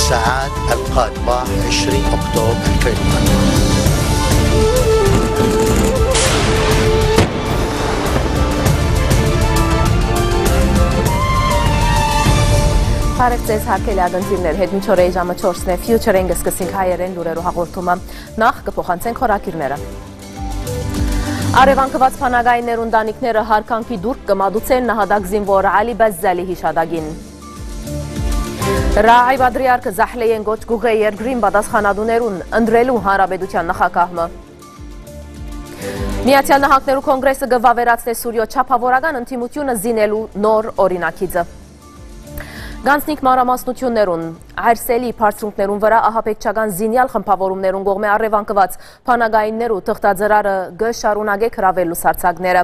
الساعات القادمة 20 أكتوبر 2020. Հարև ձեզ հարկելի ագնտիրներ, հետ մինչ օրեի ժամը 4-ն է, Future-ին գսկսինք հայերեն լուրերու հաղորդումը, նախ կփոխանցենք խորակիրները։ Արևանքված փանագայիններուն դանիքները հարկանքի դուրք կմադուցեն նահադակ զինվոր Ալի Բազզալի հիշադակին։ Ռաի Բադրիարքը Զահլեյեն գոչ գուղե երկրին պատասխանատուներուն ընտրելու հանրապետության նախագահը։ Միացյալ Նահանգներու կոնգրեսը կվավերացնե Սուրիո չափավորական ընդդիմությունը զինելու նոր օրինակիցը։ Գանցնիկ մանրամասնություններուն, Այրսելի բարձրունքներուն վրա ահապետչական զինյալ խմբավորումներուն կողմէ առևանգված փանագայիններու թղթաձրարը գշարունակե հրավելու սարսակները։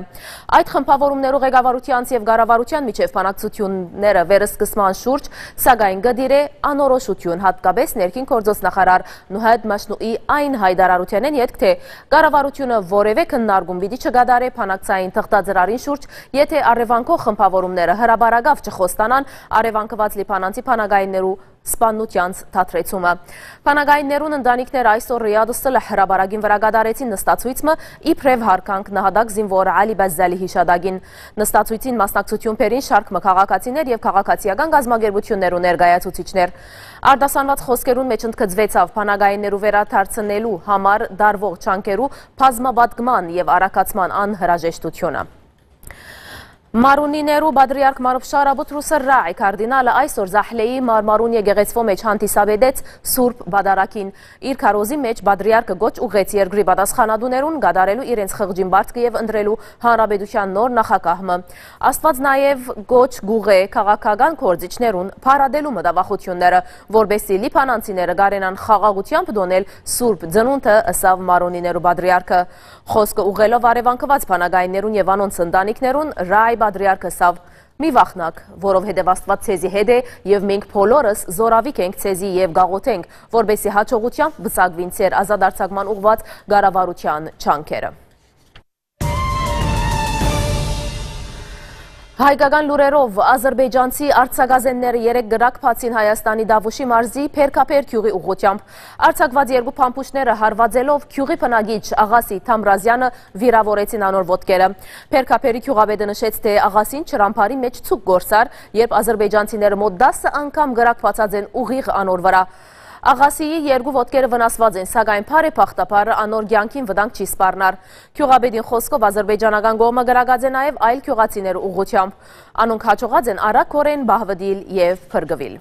Այդ խմբավորումներու ղեկավարությանց եւ կառավարության միջև բանակցությունները վերսկսման շուրջ, սակայն գդիր է անորոշություն, հատկապես ներքին գործոց նախարար Նուհադ Մաշնուի այն հայտարարությանեն ետք թե կառավարությունը որևէ քննարկում պիտի չկատարե բանակցային թղթաձրարին շուրջ, եթե առևանգող խմբավորումները հրաբարակավ չխոստանան առևանգված լիբանանցի փանագայիններու սպաննությանց թատրեցումը։ Փանագայիններուն ընտանիքները այսօր Ռիադը Սլահ հրաբարակին վրա կատարեցին նստացույցը իբրև հարկանք նահադակ զինվոր Ալի Բազզալի հիշադակին։ Նստացույցին մասնակցություն բերին շարք քաղաքացիներ եւ քաղաքացիական գազագերբություններ ու ներկայացուցիչներ։ Արտասանված խոսքերուն մեջ ընդգծվեցավ փանագայիններու վերադարձնելու համար դարվող չանկերու բազմապատկման եւ առաքացման անհրաժեշտությունը։ Մարունիներու Բադրիարք Մարուփշարը Բուտրուսը Ռայ կարդինալը այսօր Զահլեի մարմարուն եկեղեցվո մեջ հանդիսաբերեց Սուրբ Բադարակին։ Իր քարոզի մեջ Բադրիարքը գոչ ուղեց երկրի պատասխանատուներուն կատարելու իրենց խղճին բարձկը եւ ընտրելու հանրապետության նոր նախագահը։ Աստված նաեւ գոչ գուղե քաղաքական կորձիչներուն փարադելու մտավախությունները, որբեսի լիբանանցիները գարենան խաղաղությամբ դոնել Սուրբ ծնունդը ըսավ Մարունիներու Բադրիարքը։ Խոսքը ուղղելով արևանքված փանագայիններուն եւ անոնց ընտանիքներուն Ռայ Բադրիարքը սավ մի վախնակ, որովհետև Աստված ցեզի հետ է եւ մենք բոլորս զորավիկ ենք ցեզի եւ գաղութենք, որբեսի հաջողությամբ բծակվին ցեր ազատարձակման ուղված կառավարության չանքերը։ Հայկական լուրերով Ադրբեջանցի արձակազենները 3 գրակ փացին Հայաստանի Դավուշի մարզի Փերքապեր գյուղի ուղղությամբ։ Արձակված երկու փամփուշտները հարվածելով գյուղի բնակիչ Աղասի Թամրազյանը վիրավորեցին անոր ոտքերը։ Փերքապերի գյուղապետը նշեց, թե Աղասին չրամփարի մեջ ցուկ գործար, երբ ադրբեջանցիները մոտ 10 անգամ գրակ փացած են ուղիղ անոր վրա։ Աղասիի երկու ոտքերը վնասված են, սակայն փարեփախտաբար անոր կյանքին վտանգ չի սպառնար։ Գյուղապետին խոսքով ադրբեջանական կողմը գրակած է նաև այլ գյուղացիներ ուղղությամբ։ Անոնք հաջողած են արագորեն բահվդիլ եւ փրկվել։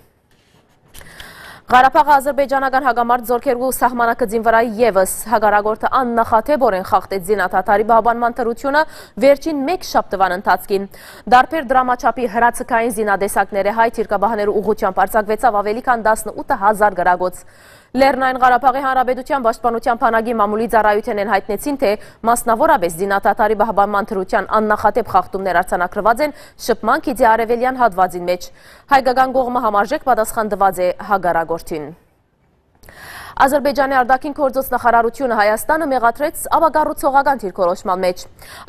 Ղարաբաղը ադրբեջանական հագամարտ զորքերու սահմանակցին վրա եւս հագարագործը աննախադեպորեն խախտեց զինադատարի պահպանման թրությունը վերջին 1 շաբթվան ընթացքին։ Դարբեր դրամաչափի հրացքային զինադեսակները հայ թիրքաբահներու ուղղությամբ արձակվեցավ ավելի քան 18000 գրագոց։ Լեռնային Ղարաբաղի Հանրապետության պաշտպանության բանակի մամուլի ծառայությունն հայտնեցին, թե մասնավորապես զինադատարի պահպանման թրության աննախադեպ խախտումներ արձանագրված են շփման քիծի արևելյան հատվածին մեջ։ Հայկական կողմը համարժեք պատասխան տված է հագարագործին։ Ադրբեջանի արտաքին գործոց նախարարությունը Հայաստանը մեղադրեց ապակառուցողական դիրքորոշման մեջ։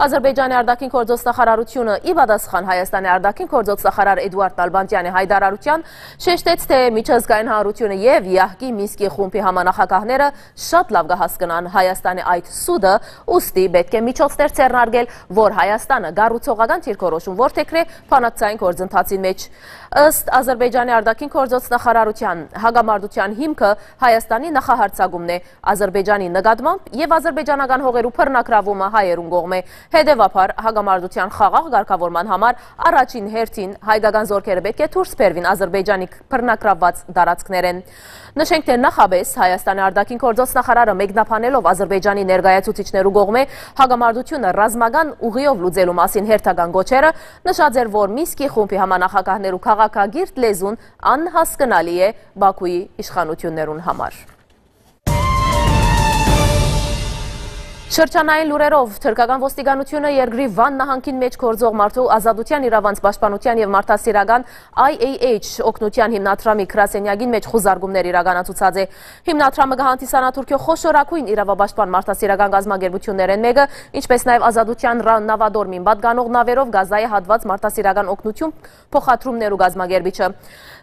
Ադրբեջանի արտաքին գործոց նախարարությունը ի պատասխան Հայաստանի արտաքին գործոց նախարար Էդուարդ Նալբանդյանի հայտարարության շեշտեց, թե միջազգային հանրությունը եւ ԵԱՀԿ-ի Մինսկի խումբի համանախագահները շատ լավ կհասկանան Հայաստանի այդ սուդը, ուստի պետք է միջոցներ ձեռնարկել, որ Հայաստանը կառուցողական դիրքորոշում որդեգրե բանակցային գործընթացի մեջ։ Ըստ Ադրբեջանի արտաքին գործոց նախարարության հագամարտության հիմքը Հայաստանի նախահարցակումն է Ադրբեջանի նկատմամբ եւ ադրբեջանական հողերու բռնակրավումը հայերուն կողմէ։ Հետևաբար հագամարտության խաղաղ ղեկավարման համար առաջին հերթին հայկական զորքերը պետք է դուրս բերվին Ադրբեջանի բռնակրավված տարածքներեն։ Նշենք, թե նախաբես Հայաստանի արտաքին գործոց նախարարը մեկնաբանելով Ադրբեջանի ներկայացուցիչներու կողմէ հագամարտությունը ռազմական ուղիով լուծելու մասին հերթական գոչերը նշած էր, որ Մինսկի խումբի համանախագահներու քաղաքագիրտ լեզուն անհասկանալի է Բաքուի իշխանություններուն համար։ Շրջանային լուրերով թուրքական ոստիկանությունը երկրի Վան նահանգին մեջ գործող մարդու ազատության իրավանց պաշտպանության եւ մարդասիրական IAH օգնության հիմնադրամի գրասենյակին մեջ խուզարկումներ իրականացուցած է։ Հիմնադրամը կհանդիսանա Թուրքիո խոշորագույն իրավապաշտպան մարդասիրական գազագերբություններեն մեկը, ինչպես նաեւ ազատության նավադորմին պատկանող նավերով գազայի հատված մարդասիրական օգնություն փոխադրումներու գազագերբիչը։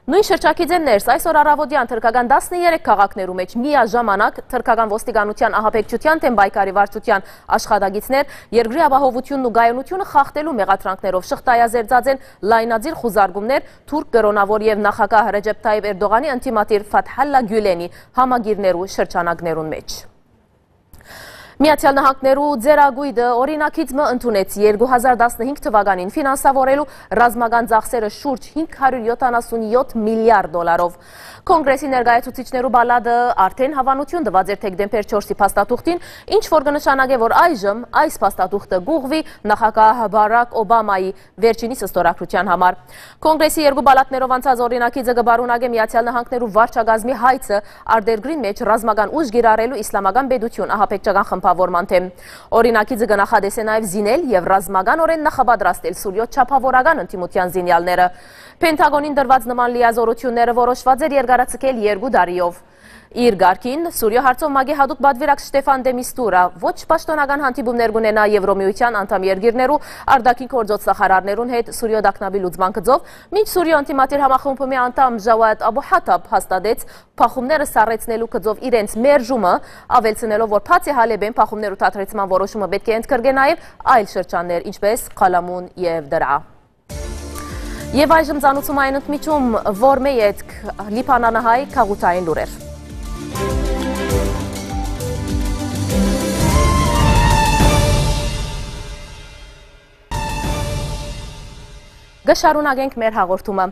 Նույն շրջակիցեն ներս այսօր առավոտյան թրքական 13 քաղաքներու մեջ միաժամանակ թրքական ոստիկանության ահաբեկչության թեմ պայքարի վարչության աշխատագիցներ երկրի ապահովությունն ու գայունությունը խախտելու մեղադրանքներով շղթայազերծած են լայնածիր խուզարկումներ թուրք կրոնավոր եւ նախագահ Ռեջեփ Թայիփ Էրդողանի ընտիմատիր Ֆաթհալլա Գյուլենի համագիրներու շրջանակներուն մեջ։ Միացյալ Նահանգներու ձեռագույդը օրինակիցը ընդունեց 2015 թվականին ֆինանսավորելու ռազմական ծախսերը շուրջ 577 միլիարդ դոլարով։ Կոնգրեսի ներկայացուցիչներու բալադը արդեն հավանություն տված էր դեկտեմբեր 4-ի փաստաթուղթին, ինչ որ կնշանակե, որ այժմ այս փաստաթուղթը գուղվի նախագահ Բարակ Օբամայի վերջինիս ստորագրության համար։ Կոնգրեսի երկու բալատներով անցած օրինակիցը կբարունագե Միացյալ Նահանգներու վարչագազմի հայցը արտերգրին մեջ ռազմական ուժ գիրառելու իսլամական պետություն ահաբեկչական խմբավորման թեմ։ Օրինակիցը կնախադեսե նաև զինել եւ ռազմականորեն նախապատրաստել Սուրիո չափավորական ընդդիմության զինյալները։ Պենտագոնին դրված նման լիազորությունները որոշված էր երկարացկել 2 տարիով։ Իր գարքին Սուրիո հարցով մագի հատուկ պատվիրակ Շտեֆան դե Միստուրա ոչ պաշտոնական հանդիպումներ կունենա Եվրոմիության անդամ երկիրներու արտաքին գործոստնախարարներուն հետ Սուրիո դակնաբի լուծման գծով, մինչ Սուրիո անտիմատիր համախմբումի անդամ Ժավադ Աբու Հաթաբ հաստատեց փախումները սառեցնելու գծով իրենց մերժումը, ավելցնելով, որ բացի Հալեբեն փախումներու թատրեցման որոշումը պետք է ընդգրկե նաև այլ շրջաններ, ինչպես Խալամուն եւ Դրա։ Եվ այժմ ծանուցում այն ընդմիջում, որ մեյետք լիբանանահայ քաղաքային լուրեր։ Գշարունակենք մեր հաղորդումը։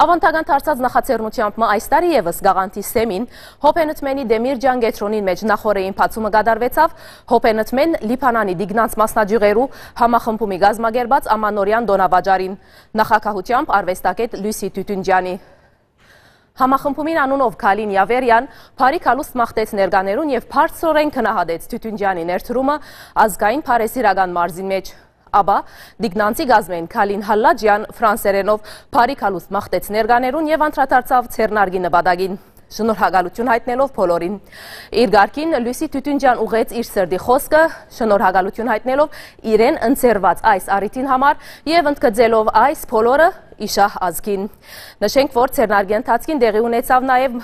Ավանդական դարձած նախաձեռնությամբ այս տարի եւս Գաղանթի Սեմին Հոփենըթմենի Դեմիրջան Գետրոնին մեջ նախորդային բացումը կատարվեցավ Հոփենըթմեն Լիբանանի դիգնանց մասնաճյուղերու համախմբումի գազմագերբած ամանորյան դոնավաճառին նախագահությամբ արվեստագետ Լույսի Տուտունջյանի։ Համախմբումին անունով Քալին Յավերյան բարի քալուստ մաղթեց ներկաներուն եւ բարձրորեն քնահատեց Տուտունջյանի ներդրումը ազգային փարեսիրական մարզին մեջ։ Աբա դիգնանցի գազմեն Քալին Հալլաջյան ֆրանսերենով բարի քալուստ մաղթեց ներկաներուն եւ անդրադարձավ ցերնարգի նպատակին։ Շնորհակալություն հայտնելով բոլորին։ Իր գարքին Լույսի Տուտունջյան ուղեց իր սրդի խոսքը, շնորհակալություն հայտնելով իրեն ընձեռված այս առիթին համար եւ ընդգծելով այս բոլորը իշահ ազգին։ Նշենք, որ ցերնարգի ընթացքին տեղի ունեցավ նաեւ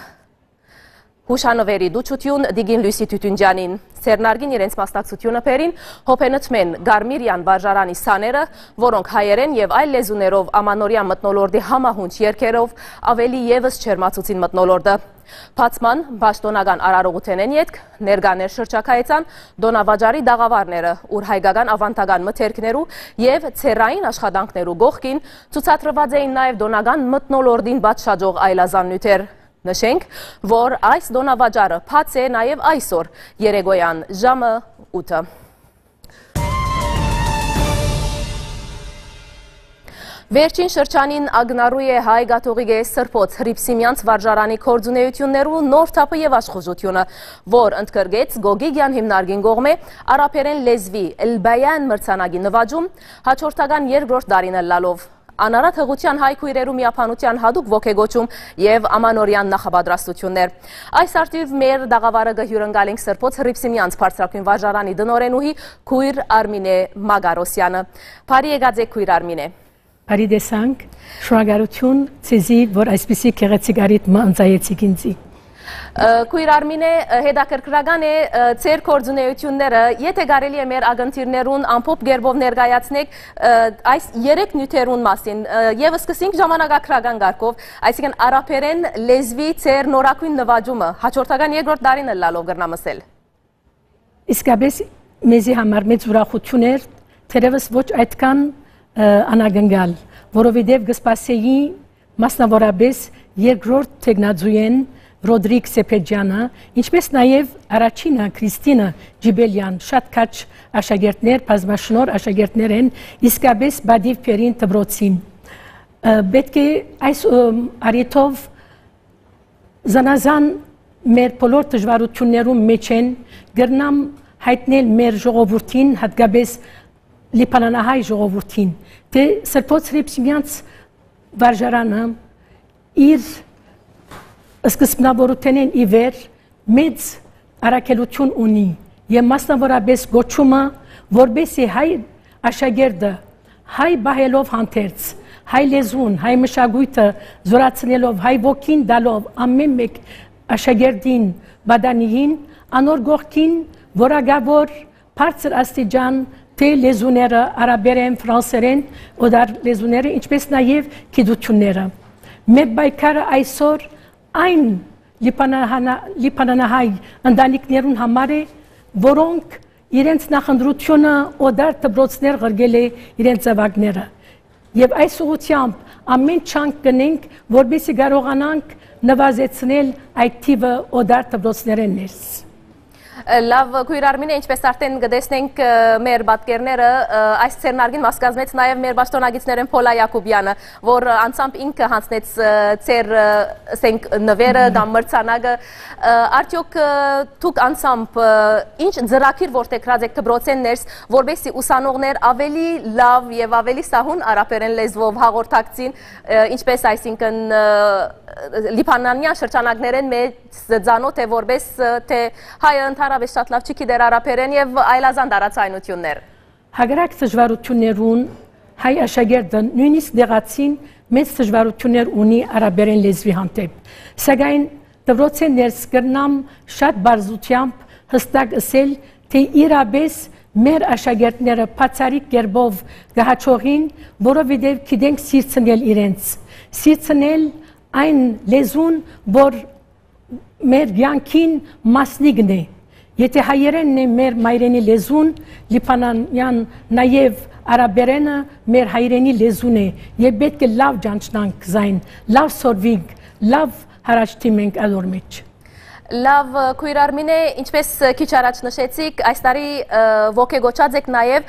հուշանվերի դուչություն Դիգին Լույսի Տուտունջյանին։ Ցերնարգին իրենց մասնակցությունը բերին Հոփենըթմեն Գարմիրյան վարժարանի սաները, որոնք հայերեն եւ այլ լեզուներով ամանորյան մթնոլորտի համահունչ երգերով ավելի եւս չերմացուցին մթնոլորտը։ Բացման պաշտոնական արարողութենեն ետք ներկաներ շրջակայեցան դոնավաճառի դաղավարները, ուր հայկական ավանդական մթերքներու եւ ցերային աշխատանքներու գողքին ցուցադրված էին նաեւ դոնական մթնոլորտին բացշաջող այլազաննյութեր։ Նշենք, որ այս դոնավաճառը բաց է նաև այսօր երեկոյան ժամը 8-ը։ Վերջին շրջանին ագնարու է հայ գաթողիկե Սրբոց Հրիփսիմյանց վարժարանի կորձունեություններու նոր թափը եւ աշխուժությունը, որ ընդգրկեց Գոգիգյան հիմնարկին կողմէ արաբերեն լեզվի Էլ-Բայան մրցանակի նվաճում հաջորդական երկրորդ տարին ըլլալով։ Անարատ հղության հայ քույրերու միապանության հատուկ ոգեգոճում եւ ամանորյան նախապատրաստություններ։ Այս արդյունք մեր դաղավարը կհյուրընկալենք Սրբոց Հրիփսիմյանց բարձրակույն վարժարանի դնորենուհի քույր Արմինե Մագարոսյանը։ Բարի եկած եք քույր Արմինե։ Բարի տեսանք, շնորհակալություն ցեզի, որ այսպիսի գեղեցիկ առիթ ընծայեցիք ինձ։ Քույր Արմինե, հետաքրքրական է ձեր կորձունեությունները, եթե կարելի է մեր ագընթիրներուն ամփոփ գերբով ներկայացնեք այս 3 նյութերուն մասին, եւ սկսենք ժամանակակրական կարգով, այսինքն արաբերեն լեզվի ձեր նորակույն նվաճումը, հաջորդական երկրորդ տարին ըլլալով կրնամսել։ Իսկապես մեզի համար մեծ ուրախություն էր, թերևս ոչ այդքան անագնգալ, որովհետև կսպասեի մասնավորապես երկրորդ թեկնածուեն Ռոդրիկ Սեփեջյանը, ինչպես նաև առաջինը Քրիստինա Ջիբելյան, շատ քաչ աշակերտներ, բազմաշնոր աշակերտներ են, իսկապես բադիվ փերին դպրոցին։ Պետք է այս առիթով զանազան մեր բոլոր դժվարություններում մեջ են գրնամ հայտնել մեր ժողովրդին, հատկապես լիբանանահայ ժողովրդին, թե Սրբոց Հրիփսիմյանց վարժարանը իր սկզբնավորութենեն ի վեր մեծ առաքելություն ունի եւ մասնավորապես գոչումը, որբեսի հայ աշակերտը հայ բահելով հանդերձ, հայ լեզուն, հայ մշակույթը զորացնելով, հայ ոգին դալով ամեն մեկ աշակերտին, բադանիին, անոր գողքին որակավոր բարձր աստիճան թե լեզուները, արաբերեն, ֆրանսերեն, օդար լեզուները, ինչպես նաև գիտությունները։ Մեր պայքարը այսօր այն լիբանանահայ ընտանիքներուն համար է, որոնք իրենց նախընտրությունը օդար դպրոցներ ղրգել է իրենց զավակները։ Եվ այս ուղղությամբ ամեն չանք կնենք, որպեսզի կարողանանք նվազեցնել այդ թիվը օդար դպրոցներեն ներս։ Լավ, քույր Արմինե, ինչպես արդեն գտեսնենք մեր պատկերները, այս ցերնարգին մաս կազմեց նաև մեր պաշտոնագիցներն Փոլա Յակոբյանը, որ անցամբ ինքը հանձնեց ցեր ասենք նվերը կամ մրցանակը, արդյոք դուք անցամբ ինչ ծրագիր որտեղած եք դպրոցեն ներս, որովհետեւ ուսանողներ ավելի լավ եւ ավելի սահուն արաբերեն լեզվով հաղորդակցին, ինչպես այսինքն լիբանանյան շրջանակներեն մեծ ծանոթ է որպես թե հայը ընդհանրապես շատ լավ չի գիտեր արաբերեն եւ այլազան տարածայնություններ։ Հակառակ դժվարություններուն հայ աշակերտը նույնիսկ դեղացին մեծ դժվարություններ ունի արաբերեն լեզվի հանդեպ։ Սակայն դպրոցեն ներս կրնամ շատ բարձրությամբ հստակ ասել, թե իրապես մեր աշակերտները բացառիկ կերպով գահաճողին, որովհետև գիտենք սիրցնել իրենց, սիրցնել այն լեզուն, որ մեր կյանքին մասնիկն է։ Եթե հայերենն է մեր մայրենի լեզուն, լիբանանյան նաև արաբերենը մեր հայրենի լեզուն է, եւ պետք է լավ ճանչնանք զայն, լավ սորվենք, լավ հարաճտիմենք ալոր մեջ։ Լավ, քույր Արմինե, ինչպես քիչ առաջ նշեցիք, այս տարի ոգեգոճած եք նաև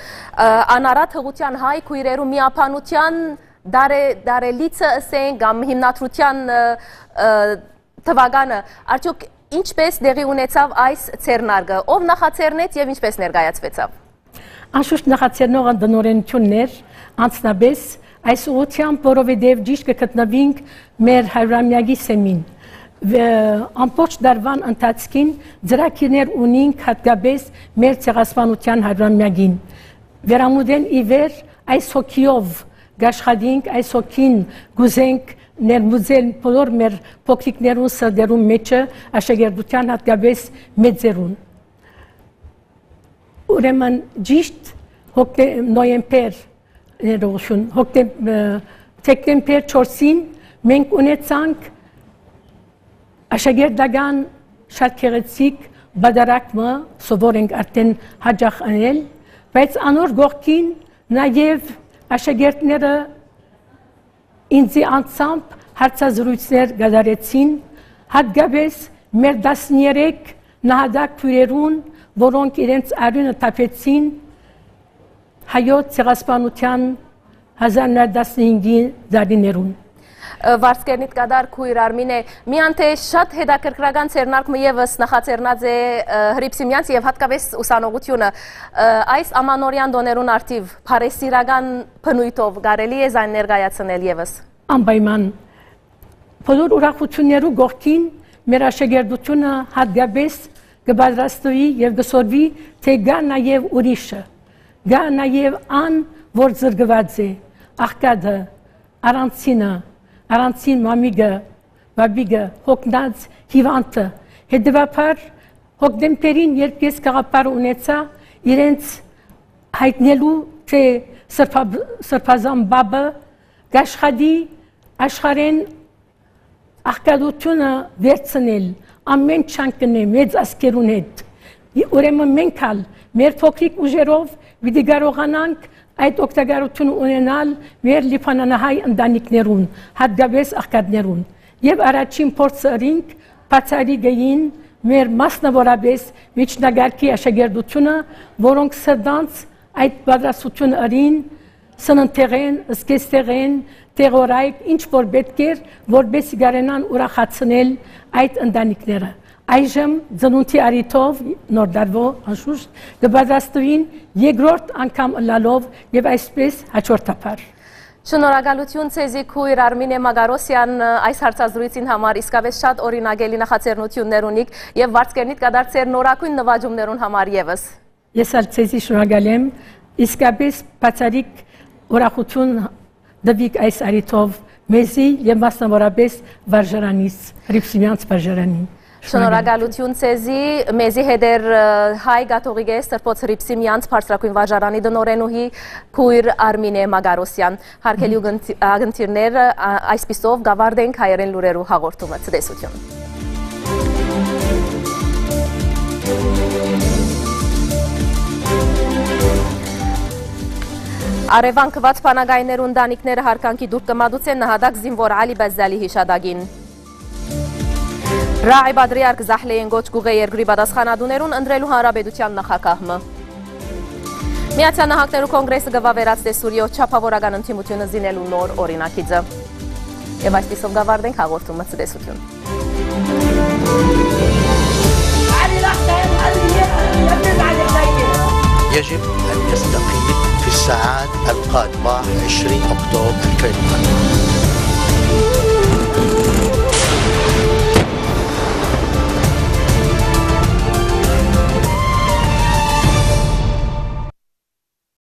անարատ հղության հայ քույրերու միապանության դարելիցը ասենք կամ հիմնադրության թվականը, արդյոք ինչպես դեղի ունեցավ այս ցերնարգը, ով նախաձեռնեց եւ ինչպես ներկայացվեցավ։ Անշուշտ նախաձեռնողը դնորենություններ, անձնապես այս ուղղությամբ, որովհետև ճիշտ կգտնվենք մեր 100-ամյակի սեմին։ Ամբողջ դարվան ընթացքին ծրագիրներ ունենք հատկապես մեր ցեղասպանության 100-ամյակին։ Վերամուտեն ի վեր այս հոգիով գաշխատենք, այս հոգին գուզենք ներմուծել բոլոր մեր փոքրիկներուն սրտերուն մեջը աշակերտության հատկապես մեծերուն։ Ուրեմն ճիշտ նոյեմբեր դեկտեմբեր 4-ին մենք ունեցանք աշակերտական շատ գեղեցիկ բادرակը սովոր ենք արդեն հաջող անել, բայց անոր գողքին նաև աշակերտները ինձի անցամբ հարցազրույցներ կատարեցին, հատկապես մեր 13 նահատակ քույրերուն, որոնք իրենց արյունը թափեցին հայոց ցեղասպանության 1915-ի տարիներուն։ Վարձկերնիտ կադար քույր Արմինե, միան թե շատ հետաքրքրական ցերնարկը եւս նախաձեռնած է Հրիփսիմյանց եւ հատկապես ուսանողությունը այս ամանորյան դոներուն արդիվ փարեսիրական բնույթով կարելի է զայն ներկայացնել եւս։ Անպայման բոլոր ուրախություններու գողքին մեր աշակերտությունը հատկապես կպատրաստվի եւ կսորվի, թե գա նաեւ ուրիշը, գա նաեւ ան, որ զրկված է, աղքատը, առանցին մամիգը, բաբիգը, հոգնած, հիվանդը, հետևաբար հոկտեմբերին, երբ ես գաղափար ունեցա, իրենց հայտնելու, թե սրբազան բաբը գաշխատի աշխարհեն աղքատությունը վերցնել, ամեն չանկն է մեծ ասկերուն հետ։ Ուրեմն մենք ալ մեր փոքրիկ ուժերով պիտի կարողանանք այդ օգտակարությունը ունենալ մեր լիբանանահայ ընտանիքներուն, հատկապես աղքատներուն։ Եվ առաջին փորձը ըրինք բացառիկային մեր մասնավորապես միջնակարգի աշակերտությունը, որոնք սրտանց այդ պատրաստությունը ըրին, սննդեղեն, սկեստեղեն, տեղորայք, ինչ որ պետք էր, որպեսզի կարենան ուրախացնել այդ ընտանիքները։ Այժմ ծնունդի առիթով նոր դարվո անշուշտ կպատրաստվին երկրորդ անգամ ըլլալով եւ այսպես հաջորդաբար։ Շնորհակալություն ցեզի քույր Արմինե Մագարոսյան այս հարցազրույցին համար իսկապես շատ օրինագելի նախաձեռնություններ ունիք եւ վարձկերնիտ կդարձեր նորակույն նվաճումներուն համար եւս։ Ես ալ ցեզի շնորհակալ եմ, իսկապես բացառիկ ուրախություն դվիկ այս արիթով մեզի եւ մասնավորապես վարժարանից Հրիփսիմյանց վարժարանին Շնորհակալություն ցեզի մեզի հետեր հայ գաթողիկե Սրբոց Հրիփսիմյանց բարձրակույն վարժարանի դնորենուհի քույր Արմինե Մագարոսյան հարգելի ագնտիրներ այսպիսով գավարդենք հայերեն լուրերու հաղորդումը ցտեսություն Արևանքված փանագայներուն դանիքները հարկանքի դուր կմադուցեն նահատակ զինվոր Ալի Բազզալի հիշադակին Ռաի Բադրիարք Զահլեին գոչ գուղե երկրի պատասխանատուներուն ընտրելու հանրապետության նախագահը Միացյալ Նահանգներու կոնգրեսը գվավերացրե Սուրիո չափավորական ընդդիմությունը զինելու նոր օրինակիցը Եվ այսպիսով գավարդենք հաղորդումը ցտեսություն يجب أن يستقيل في الساعات القادمة 20 أكتوبر 2020